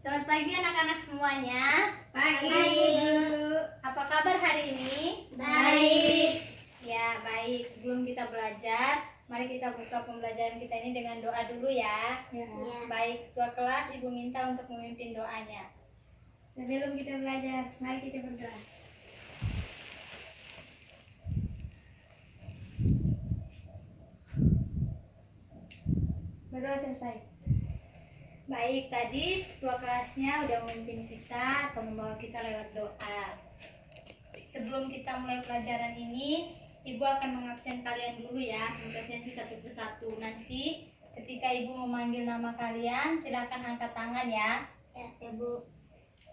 Selamat pagi anak-anak semuanya. Pagi. Apa kabar hari ini? Baik. Ya, baik. Sebelum kita belajar, mari kita buka pembelajaran kita ini dengan doa dulu ya. Ya. Baik, Ketua kelas Ibu minta untuk memimpin doanya. Sebelum kita belajar, mari kita berdoa. Berdoa selesai. Baik, tadi ketua kelasnya udah memimpin kita atau membawa kita lewat doa. Sebelum kita mulai pelajaran ini, Ibu akan mengabsen kalian dulu ya, mempresensi satu persatu. Nanti ketika Ibu memanggil nama kalian, silakan angkat tangan ya. Ya, Bu.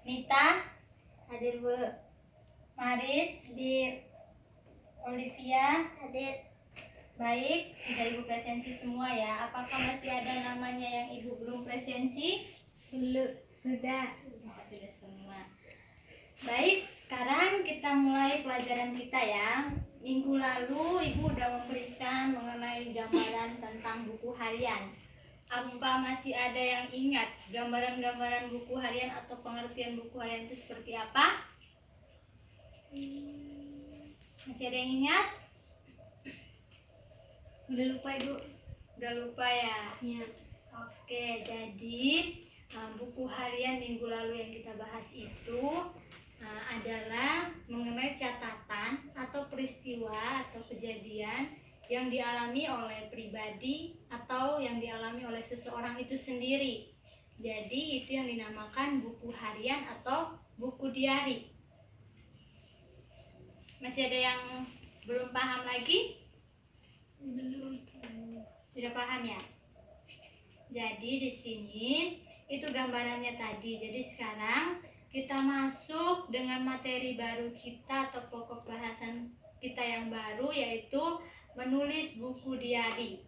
Nita, hadir Bu. Maris, Hadir. Olivia, Hadir. baik, sudah Ibu presensi semua ya. Apakah masih ada namanya yang Ibu belum presensi? Belum. Sudah. Oh, sudah semua. Baik, sekarang kita mulai pelajaran kita ya. Minggu lalu Ibu udah memberikan mengenai gambaran tentang buku harian. Apa masih ada yang ingat gambaran-gambaran buku harian atau pengertian buku harian itu seperti apa? Masih ada yang ingat? Udah lupa, Ibu. Udah lupa ya? Ya. Oke, jadi buku harian minggu lalu yang kita bahas itu adalah mengenai catatan atau peristiwa atau kejadian yang dialami oleh pribadi atau yang dialami oleh seseorang itu sendiri. Jadi itu yang dinamakan buku harian atau buku diari. Masih ada yang belum paham lagi? Belum. Sudah paham ya? Jadi di sini itu gambarannya tadi. Jadi sekarang kita masuk dengan materi baru kita atau pokok bahasan kita yang baru, yaitu menulis buku diari.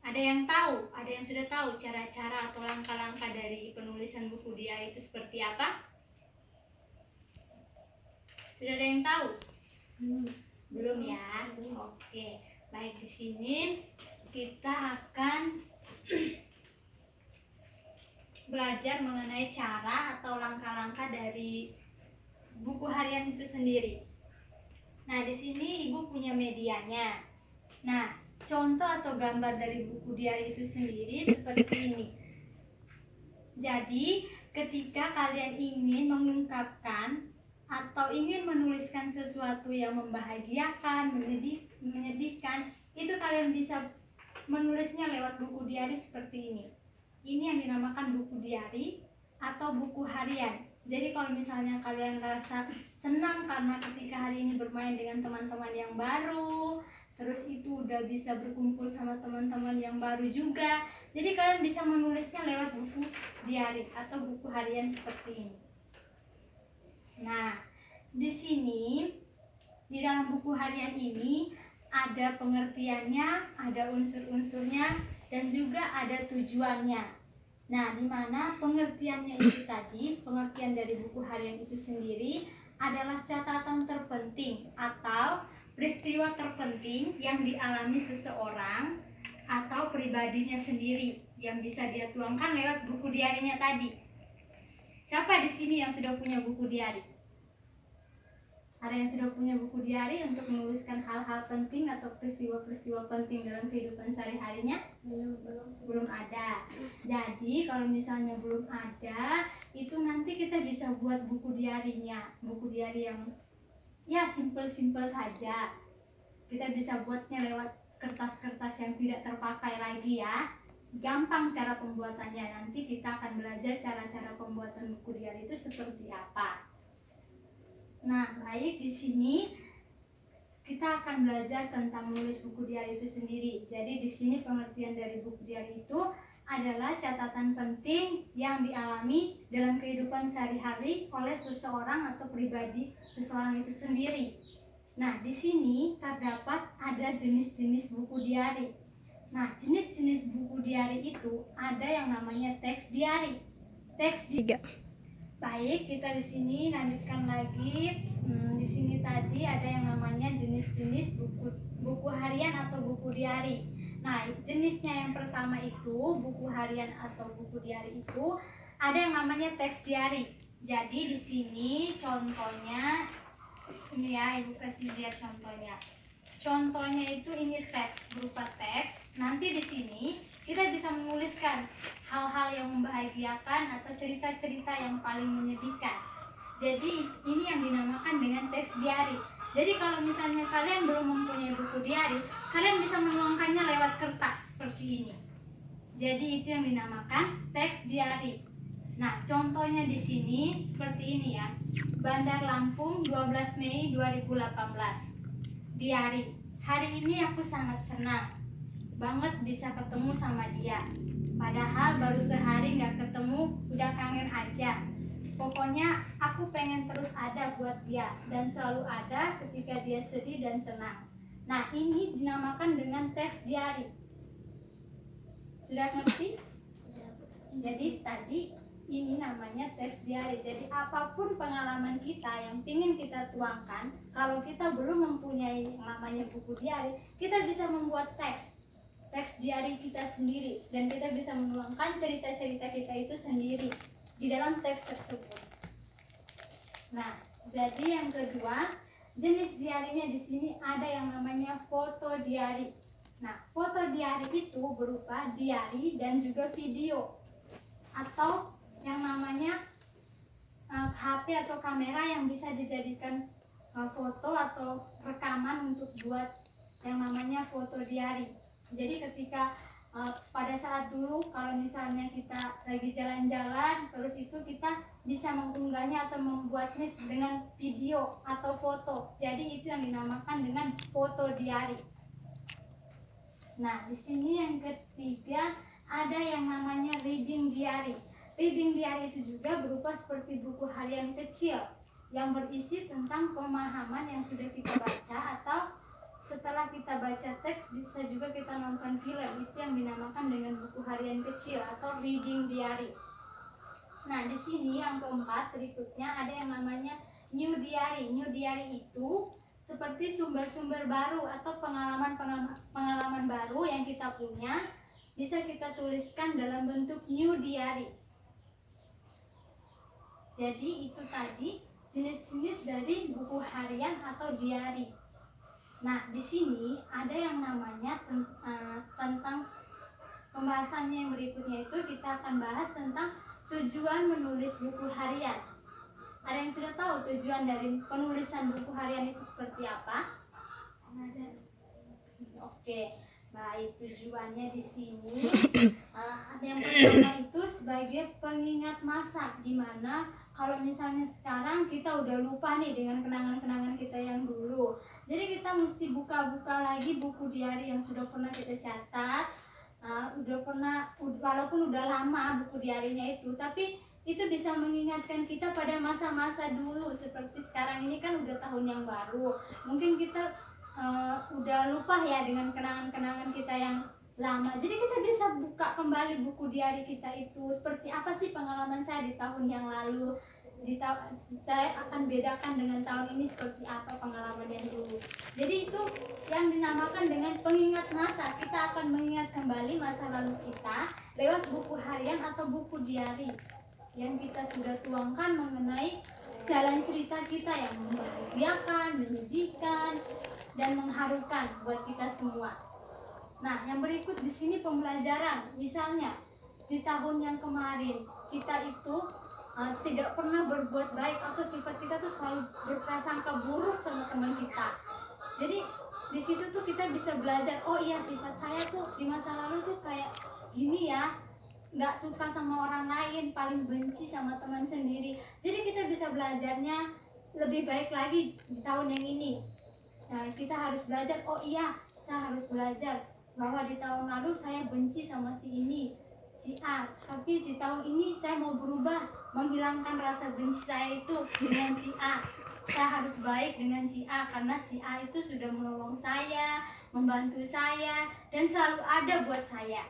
Ada yang tahu? Ada yang sudah tahu cara-cara atau langkah-langkah dari penulisan buku diari itu seperti apa? Sudah ada yang tahu? Belum ya? Oke. Baik, di sini kita akan belajar mengenai cara atau langkah-langkah dari buku harian itu sendiri. Nah, di sini Ibu punya medianya. Nah, contoh atau gambar dari buku diari itu sendiri seperti ini. Jadi, ketika kalian ingin mengungkapkan atau ingin menuliskan sesuatu yang membahagiakan, menyedihkan, itu kalian bisa menulisnya lewat buku diari seperti ini. Ini yang dinamakan buku diari atau buku harian. Jadi kalau misalnya kalian merasa senang karena ketika hari ini bermain dengan teman-teman yang baru, terus itu udah bisa berkumpul sama teman-teman yang baru juga, jadi kalian bisa menulisnya lewat buku diari atau buku harian seperti ini. Nah, di sini di dalam buku harian ini ada pengertiannya, ada unsur-unsurnya, dan juga ada tujuannya. Nah, di mana pengertiannya itu tadi, pengertian dari buku harian itu sendiri adalah catatan terpenting atau peristiwa terpenting yang dialami seseorang atau pribadinya sendiri yang bisa dia tuangkan lewat buku diarinya tadi. Siapa di sini yang sudah punya buku diari? Ada yang sudah punya buku diari untuk menuliskan hal-hal penting atau peristiwa-peristiwa penting dalam kehidupan sehari-harinya? Belum ada. Jadi kalau misalnya belum ada, itu nanti kita bisa buat buku diarinya. Buku diari yang ya simpel-simpel saja. Kita bisa buatnya lewat kertas-kertas yang tidak terpakai lagi ya. Gampang cara pembuatannya. Nanti kita akan belajar cara-cara pembuatan buku diari itu seperti apa. Nah, baik, di sini kita akan belajar tentang menulis buku diari itu sendiri. Jadi di sini pengertian dari buku diari itu adalah catatan penting yang dialami dalam kehidupan sehari-hari oleh seseorang atau pribadi seseorang itu sendiri. Nah, di sini terdapat ada jenis-jenis buku diari. Nah, jenis-jenis buku diari itu ada yang namanya teks diari. Teks diari. Baik, kita di sini lanjutkan lagi. Di sini tadi ada yang namanya jenis-jenis buku harian atau buku diari. Nah, jenisnya yang pertama itu buku harian atau buku diari itu ada yang namanya teks diary. Jadi di sini contohnya ini ya, Ibu kasih lihat contohnya. Contohnya itu ini teks, berupa teks. Nanti di sini kita bisa menuliskan hal-hal yang membahagiakan atau cerita-cerita yang paling menyedihkan. Jadi ini yang dinamakan dengan teks diary. Jadi kalau misalnya kalian belum mempunyai buku diary, kalian bisa menuangkannya lewat kertas seperti ini. Jadi itu yang dinamakan teks diary. Nah, contohnya di sini seperti ini ya. Bandar Lampung 12 Mei 2018. Diary. Hari ini aku sangat senang banget bisa ketemu sama dia. Padahal baru sehari nggak ketemu, udah kangen aja. Pokoknya aku pengen terus ada buat dia dan selalu ada ketika dia sedih dan senang. Nah, ini dinamakan dengan teks diary. Sudah ngerti? Jadi tadi ini namanya teks diary. Jadi apapun pengalaman kita yang ingin kita tuangkan, kalau kita belum mempunyai namanya buku diary, kita bisa membuat teks diary kita sendiri, dan kita bisa menuangkan cerita-cerita kita itu sendiri di dalam teks tersebut. Nah, jadi yang kedua, jenis diarinya di sini ada yang namanya foto diary. Nah, foto diary itu berupa diary dan juga video, atau yang namanya HP atau kamera yang bisa dijadikan foto atau rekaman untuk buat yang namanya foto diary. Jadi ketika pada saat dulu kalau misalnya kita lagi jalan-jalan, terus itu kita bisa mengunggahnya atau membuatnya dengan video atau foto. Jadi itu yang dinamakan dengan foto diary. Nah, di sini yang ketiga ada yang namanya reading diary. Reading diary itu juga berupa seperti buku harian kecil yang berisi tentang pemahaman yang sudah kita baca, atau setelah kita baca teks bisa juga kita nonton film. Itu yang dinamakan dengan buku harian kecil atau reading diary. Nah, di sini yang keempat berikutnya ada yang namanya new diary. New diary itu seperti sumber-sumber baru atau pengalaman baru yang kita punya, bisa kita tuliskan dalam bentuk new diary. Jadi itu tadi jenis-jenis dari buku harian atau diary. Nah, di sini ada yang namanya tentang pembahasannya yang berikutnya itu kita akan bahas tentang tujuan menulis buku harian. Ada yang sudah tahu tujuan dari penulisan buku harian itu seperti apa? Ada. Oke, baik, tujuannya di sini yang pertama itu sebagai pengingat masa, di mana kalau misalnya sekarang kita udah lupa nih dengan kenangan-kenangan kita yang dulu. Jadi kita mesti buka-buka lagi buku diary yang sudah pernah kita catat. Walaupun udah lama buku diarinya itu, tapi itu bisa mengingatkan kita pada masa-masa dulu. Seperti sekarang ini kan udah tahun yang baru, mungkin kita udah lupa ya dengan kenangan-kenangan kita yang lama. Jadi kita bisa buka kembali buku diary kita itu, seperti apa sih pengalaman saya di tahun yang lalu, saya akan bedakan dengan tahun ini seperti apa pengalaman yang dulu. Jadi itu yang dinamakan dengan pengingat masa. Kita akan mengingat kembali masa lalu kita lewat buku harian atau buku diary yang kita sudah tuangkan mengenai jalan cerita kita yang membahagiakan, menyedihkan, dan mengharukan buat kita semua. Nah, yang berikut di sini pembelajaran. Misalnya di tahun yang kemarin kita itu tidak pernah berbuat baik, atau sifat kita tuh selalu berprasangka buruk sama teman kita. Jadi di situ tuh kita bisa belajar, oh iya sifat saya tuh di masa lalu tuh kayak gini ya, nggak suka sama orang lain, paling benci sama teman sendiri. Jadi kita bisa belajarnya lebih baik lagi di tahun yang ini. Nah, kita harus belajar, oh iya saya harus belajar bahwa di tahun lalu saya benci sama si ini, si A, tapi di tahun ini saya mau berubah, menghilangkan rasa benci saya itu dengan si A. Saya harus baik dengan si A karena si A itu sudah menolong saya, membantu saya, dan selalu ada buat saya.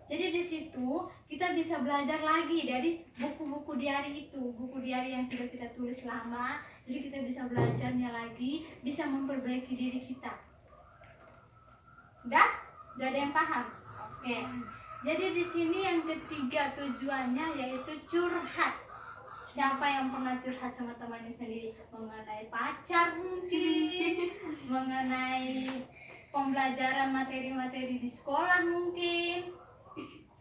Jadi di situ kita bisa belajar lagi dari buku-buku diary itu, buku diary yang sudah kita tulis lama. Jadi kita bisa belajarnya lagi, bisa memperbaiki diri kita. Udah? Udah ada yang paham? Oke. Jadi di sini yang ketiga tujuannya yaitu curhat. Siapa yang pernah curhat sama temannya sendiri mengenai pacar mungkin, mengenai pembelajaran materi-materi di sekolah mungkin.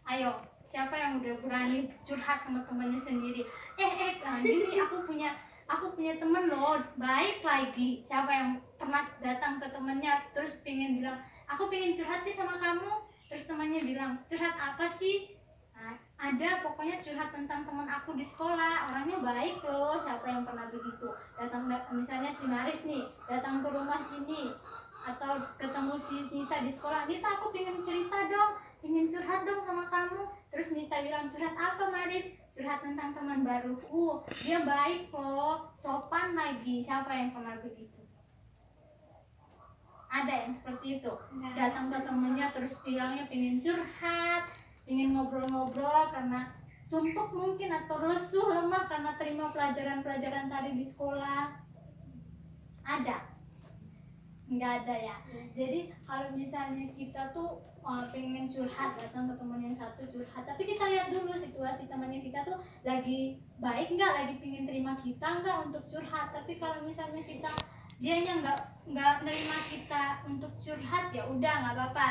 Ayo, siapa yang udah berani curhat sama temannya sendiri? Gini aku punya temen loh, baik lagi. Siapa yang pernah datang ke temannya terus pengen bilang, aku pengen curhat nih sama kamu, terus temannya bilang, curhat apa sih? Nah, ada pokoknya curhat tentang teman aku di sekolah, orangnya baik loh. Siapa yang pernah begitu? Datang misalnya si Maris nih, datang ke rumah sini atau ketemu si Nita di sekolah, Nita aku pengen cerita dong, pengen curhat dong sama kamu. Terus Nita bilang, curhat apa Maris? Curhat tentang teman baruku, dia baik loh, sopan lagi. Siapa yang pernah begitu? Ada yang seperti itu, datang ke temennya terus bilangnya pengen curhat, pengen ngobrol-ngobrol karena sumpuk mungkin atau lesu lemah karena terima pelajaran-pelajaran tadi di sekolah. Ada? Nggak ada ya. Jadi kalau misalnya kita tuh pengen curhat, datang ke teman yang satu curhat, tapi kita lihat dulu situasi temannya kita tuh lagi baik nggak, lagi pengen terima kita nggak untuk curhat. Tapi kalau misalnya kita dianya nggak nerima kita untuk curhat, ya udah nggak apa-apa.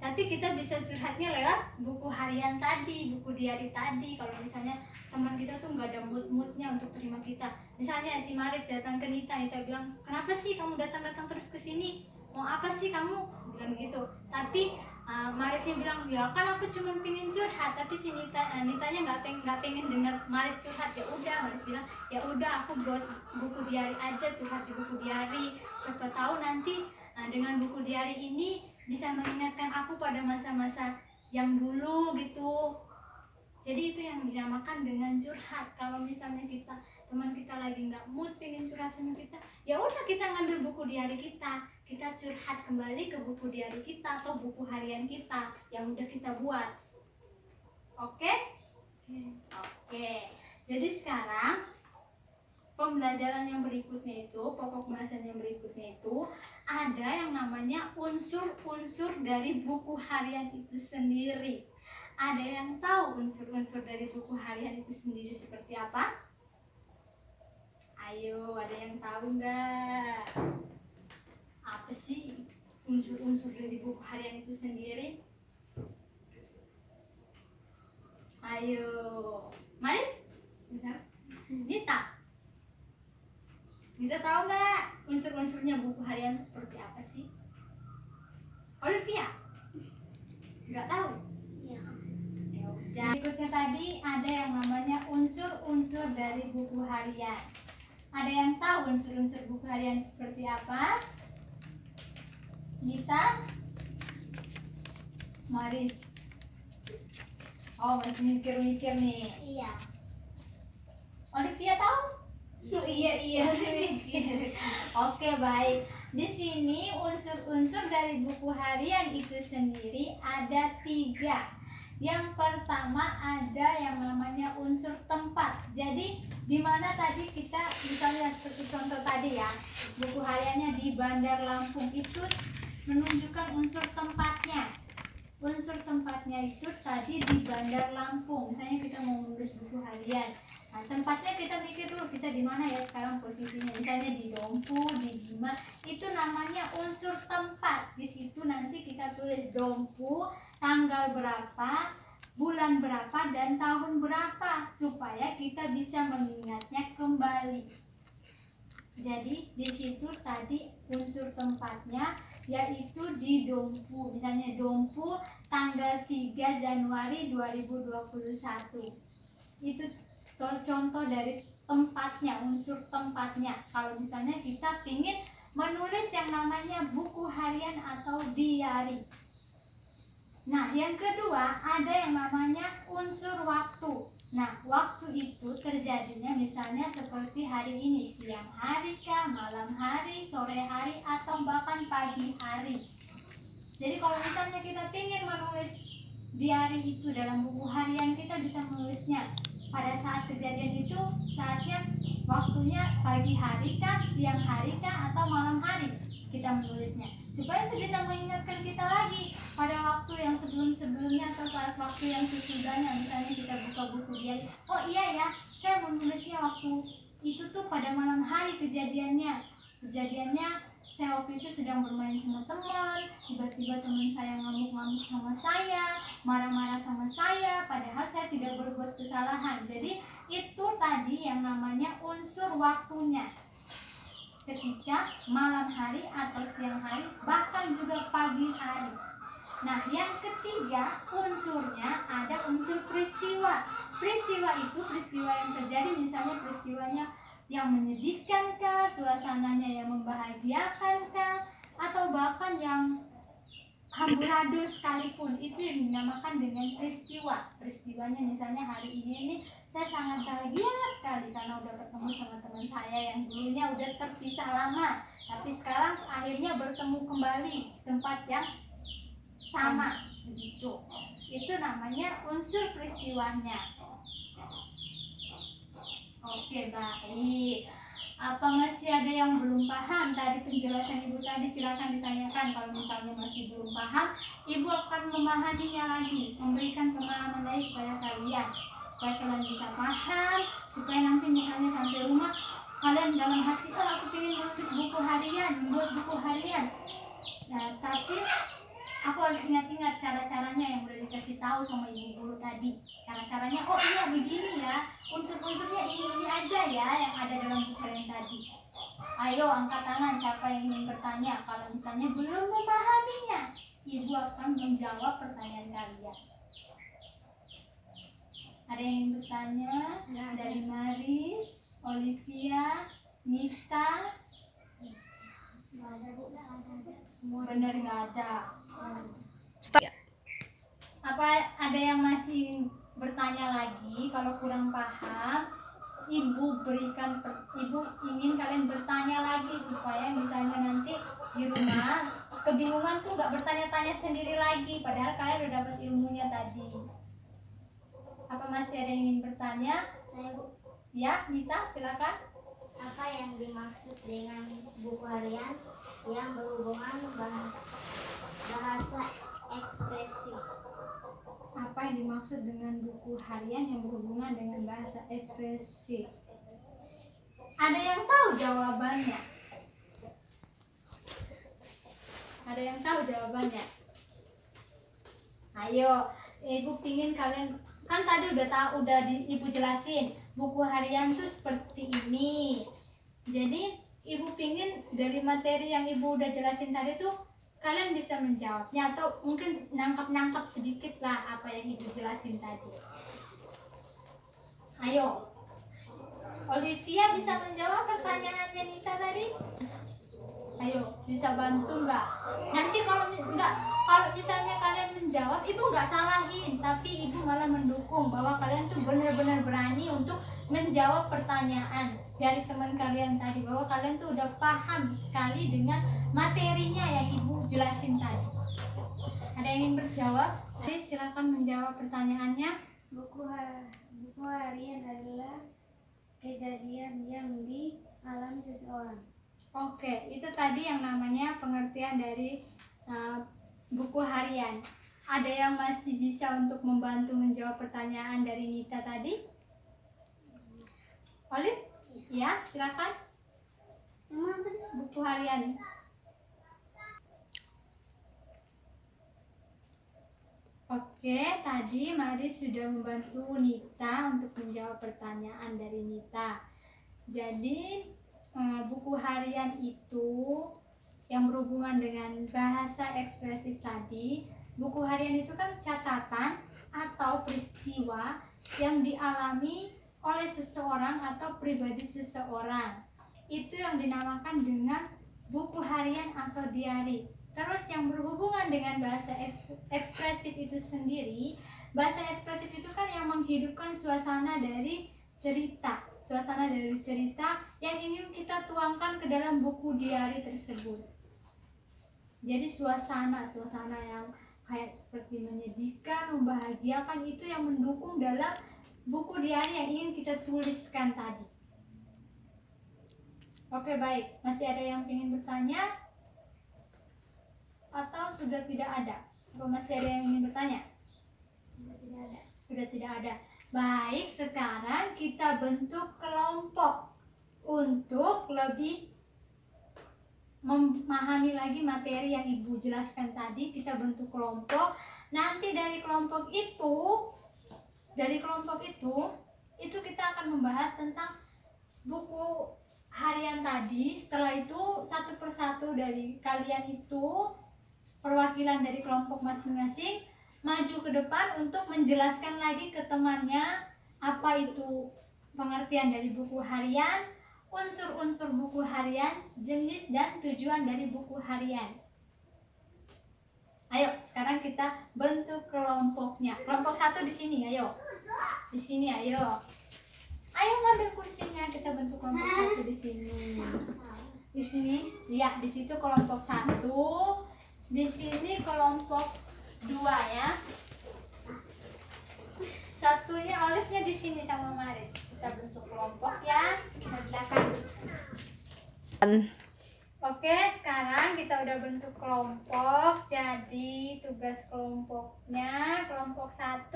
Nanti kita bisa curhatnya lewat buku harian tadi, buku diary tadi. Kalau misalnya teman kita tuh nggak ada mood-moodnya untuk terima kita. Misalnya si Maris datang ke Nita, Nita bilang, kenapa sih kamu datang-datang terus ke sini? Mau apa sih kamu? Bilang gitu. Tapi Marisnya bilang, ya kan aku cuma pengen curhat. Tapi si Nitanya nggak pengen dengar Maris curhat. Ya udah, Maris bilang, ya udah aku buat buku diary aja, curhat di buku diary. Siapa tahu nanti dengan buku diary ini bisa mengingatkan aku pada masa-masa yang dulu gitu. Jadi itu yang dinamakan dengan curhat. Kalau misalnya teman kita lagi nggak mood pengen curhat sama kita, ya udah kita ngambil buku diary kita curhat kembali ke buku diary kita atau buku harian kita yang udah kita buat. Oke? Oke. Jadi sekarang pembelajaran yang berikutnya itu, pokok bahasan yang berikutnya itu ada yang namanya unsur-unsur dari buku harian itu sendiri. Ada yang tahu unsur-unsur dari buku harian itu sendiri seperti apa? Ayo, ada yang tahu nggak? Apa sih unsur-unsur dari buku harian itu sendiri? Ayo, Maris? Nita? Nita tahu nggak unsur-unsurnya buku harian itu seperti apa sih? Olivia? Nggak tahu? Ya. Dan berikutnya tadi ada yang namanya unsur-unsur dari buku harian. Ada yang tahu unsur-unsur buku harian itu seperti apa? Nita? Maris? Oh, masih mikir-mikir nih. Iya. Olivia tahu? Iya sih mikir. Oke, baik. Di sini unsur-unsur dari buku harian itu sendiri ada 3. Yang pertama ada yang namanya unsur tempat. Jadi di mana tadi kita misalnya seperti contoh tadi ya, buku hariannya di Bandar Lampung itu menunjukkan unsur tempatnya. Unsur tempatnya itu tadi di Bandar Lampung. Misalnya kita mau menulis buku harian. Nah, tempatnya kita mikir dulu kita di mana ya sekarang posisinya. Misalnya di Dompu, di Bima, itu namanya unsur tempat. Di situ nanti kita tulis Dompu, tanggal berapa, bulan berapa, dan tahun berapa supaya kita bisa mengingatnya kembali. Jadi di situ tadi unsur tempatnya yaitu di Dompu. Misalnya Dompu tanggal 3 Januari 2021. Itu contoh dari tempatnya, unsur tempatnya. Kalau misalnya kita ingin menulis yang namanya buku harian atau diary. Nah, yang kedua ada yang namanya unsur waktu. Nah, waktu itu terjadinya misalnya seperti hari ini, siang hari kah, malam hari, sore hari, atau bahkan pagi hari. Jadi kalau misalnya kita ingin menulis diary itu dalam buku harian, kita bisa menulisnya pada saat kejadian itu, saatnya waktunya pagi hari kah, siang hari kah, atau malam hari kita menulisnya, supaya itu bisa mengingatkan kita lagi pada waktu yang sebelum-sebelumnya atau pada waktu yang sesudahnya, misalnya kita buka buku diary, oh iya ya, saya menulisnya waktu itu tuh pada malam hari kejadiannya saya waktu itu sedang bermain sama teman, tiba-tiba teman saya ngamuk-ngamuk sama saya, marah-marah sama saya, padahal saya tidak berbuat kesalahan. Jadi itu tadi yang namanya unsur waktunya, ketika malam hari atau siang hari, bahkan juga pagi hari. Nah, yang ketiga unsurnya ada unsur peristiwa. Peristiwa itu peristiwa yang terjadi, misalnya peristiwanya yang menyedihkan kah, suasananya yang membahagiakan kah, atau bahkan yang amburadul sekalipun, itu yang dinamakan dengan peristiwa. Peristiwanya misalnya hari ini saya sangat bahagia sekali karena udah ketemu sama teman saya yang dulunya udah terpisah lama, tapi sekarang akhirnya bertemu kembali di tempat yang sama begitu. Itu namanya unsur peristiwanya. Oke, baik. Apa masih ada yang belum paham tadi penjelasan Ibu tadi? Silakan ditanyakan. Kalau misalnya masih belum paham, Ibu akan memahaminya lagi, memberikan pemahaman lagi kepada kalian supaya kalian bisa paham, supaya nanti misalnya sampai rumah kalian dalam hati, oh aku pengen menulis buku harian, membuat buku harian. Nah, tapi aku harus ingat-ingat cara-caranya yang udah dikasih tahu sama Ibu guru tadi. Cara-caranya, oh iya begini ya, unsur-unsurnya ini aja ya yang ada dalam buku yang tadi. Ayo angkat tangan siapa yang ingin bertanya. Kalau misalnya belum memahaminya, Ibu akan menjawab pertanyaan kalian. Ada yang ingin bertanya? Dari Maris, Olivia, Nita. Benar nggak ada. Apa ada yang masih bertanya lagi? Kalau kurang paham, Ibu ingin kalian bertanya lagi supaya misalnya nanti di rumah kebingungan tuh nggak bertanya-tanya sendiri lagi, padahal kalian udah dapat ilmunya tadi. Apa masih ada yang ingin bertanya? Saya Bu, Ya, Nita, silakan. apa yang dimaksud dengan buku harian yang berhubungan bahasa ekspresi? Apa yang dimaksud dengan buku harian yang berhubungan dengan bahasa ekspresi? Ada yang tahu jawabannya? Ada yang tahu jawabannya? Ayo, Ibu pingin kalian, kan tadi udah tahu, Ibu jelasin buku harian tuh seperti ini. Jadi Ibu pingin dari materi yang Ibu udah jelasin tadi tuh kalian bisa menjawabnya atau mungkin nangkap sedikit lah apa yang Ibu jelasin tadi. Ayo, Olivia bisa menjawab pertanyaannya Nita tadi? Ayo, bisa bantu nggak? Nanti kalau misalnya kalian menjawab, Ibu nggak salahin, tapi Ibu malah mendukung bahwa kalian tuh benar-benar berani untuk menjawab pertanyaan dari teman kalian tadi, bahwa kalian tuh udah paham sekali dengan materinya yang Ibu jelasin tadi. Ada yang ingin berjawab? Jadi silakan menjawab pertanyaannya. Buku harian adalah kejadian yang dialami seseorang. Oke, itu tadi yang namanya pengertian dari buku harian. Ada yang masih bisa untuk membantu menjawab pertanyaan dari Nita tadi? Olive? Ya, silakan. Buku harian. Oke, tadi Maris sudah membantu Nita untuk menjawab pertanyaan dari Nita. Jadi buku harian itu yang berhubungan dengan bahasa ekspresif tadi. Buku harian itu kan catatan atau peristiwa yang dialami oleh seseorang atau pribadi seseorang. Itu yang dinamakan dengan buku harian atau diari. Terus yang berhubungan dengan bahasa ekspresif itu sendiri, bahasa ekspresif itu kan yang menghidupkan suasana dari cerita yang ingin kita tuangkan ke dalam buku diari tersebut. Jadi suasana yang kayak seperti menyedihkan, membahagiakan, itu yang mendukung dalam buku diari yang ingin kita tuliskan tadi. Oke, baik. Masih ada yang ingin bertanya? Atau sudah tidak ada? Apa masih ada yang ingin bertanya? Tidak ada. Sudah tidak ada. Baik, sekarang kita bentuk kelompok untuk lebih memahami lagi materi yang Ibu jelaskan tadi. Kita bentuk kelompok. Nanti dari kelompok itu kita akan membahas tentang buku harian tadi. Setelah itu satu persatu dari kalian itu, perwakilan dari kelompok masing-masing, maju ke depan untuk menjelaskan lagi ke temannya apa itu pengertian dari buku harian, unsur-unsur buku harian, jenis dan tujuan dari buku harian. Ayo, sekarang kita bentuk kelompoknya. Kelompok 1 di sini, ayo. Di sini, ayo. Ayo ngambil kursinya, kita bentuk kelompok 1 di sini. Di sini? Iya, di situ kelompok 1. Di sini kelompok 2 ya. Satunya Olive-nya di sini sama Maris. Kita bentuk kelompok ya. Kita belakang. Oke, sekarang kita udah bentuk kelompok. Jadi tugas kelompoknya, kelompok 1,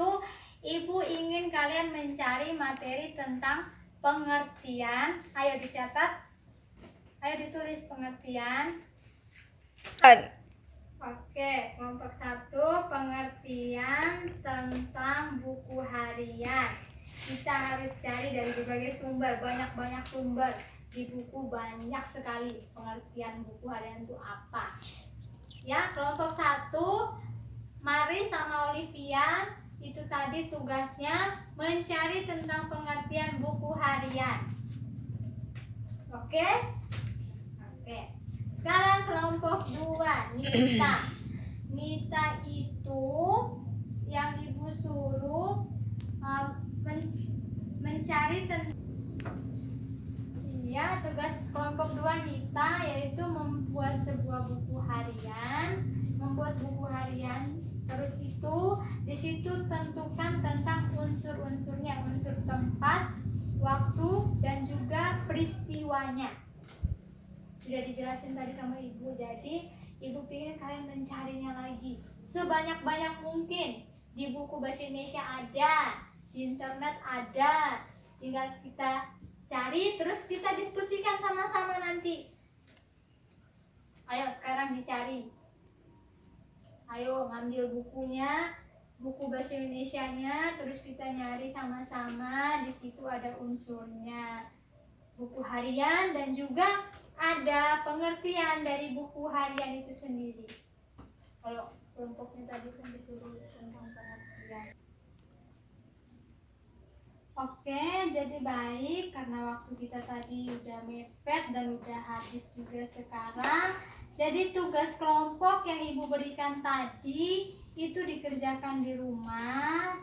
Ibu ingin kalian mencari materi tentang pengertian. Ayo dicatat. Ayo ditulis pengertian. Oke, kelompok 1, pengertian tentang buku harian. Kita harus cari dari berbagai sumber, banyak-banyak sumber. Di buku banyak sekali pengertian buku harian itu apa. Ya, kelompok 1, Mari sama Olivia, itu tadi tugasnya mencari tentang pengertian buku harian. Oke? Oke. Sekarang kelompok 2, Nita. Nita itu yang Ibu suruh mencari tentang, ya, tugas kelompok 2 Nita yaitu membuat sebuah buku harian, membuat buku harian. Terus itu di situ tentukan tentang unsur-unsurnya, unsur tempat, waktu, dan juga peristiwanya. Sudah dijelasin tadi sama Ibu, jadi Ibu ingin kalian mencarinya lagi sebanyak-banyak mungkin. Di buku bahasa Indonesia ada, di internet ada, tinggal kita cari terus kita diskusikan sama-sama nanti. Ayo sekarang dicari. Ayo ngambil bukunya, buku bahasa Indonesianya, terus kita nyari sama-sama. Di situ ada unsurnya, buku harian, dan juga ada pengertian dari buku harian itu sendiri. Kalau kelompoknya tadi kan disuruh tentang pengertian. Oke, jadi baik karena waktu kita tadi udah mepet dan udah habis juga sekarang. Jadi tugas kelompok yang Ibu berikan tadi itu dikerjakan di rumah.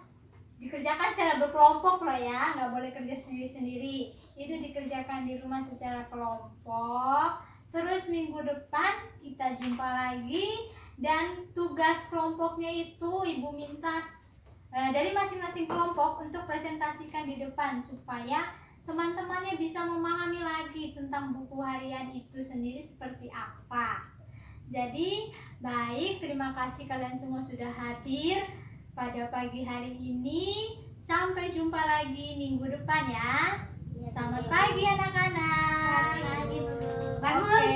Dikerjakan secara berkelompok loh ya, nggak boleh kerja sendiri-sendiri. Itu dikerjakan di rumah secara kelompok. Terus minggu depan kita jumpa lagi. Dan tugas kelompoknya itu Ibu minta dari masing-masing kelompok untuk presentasikan di depan supaya teman-temannya bisa memahami lagi tentang buku harian itu sendiri seperti apa. Jadi baik, terima kasih kalian semua sudah hadir pada pagi hari ini. Sampai jumpa lagi minggu depan ya. Selamat pagi anak-anak. Selamat pagi, Bu. Bangun.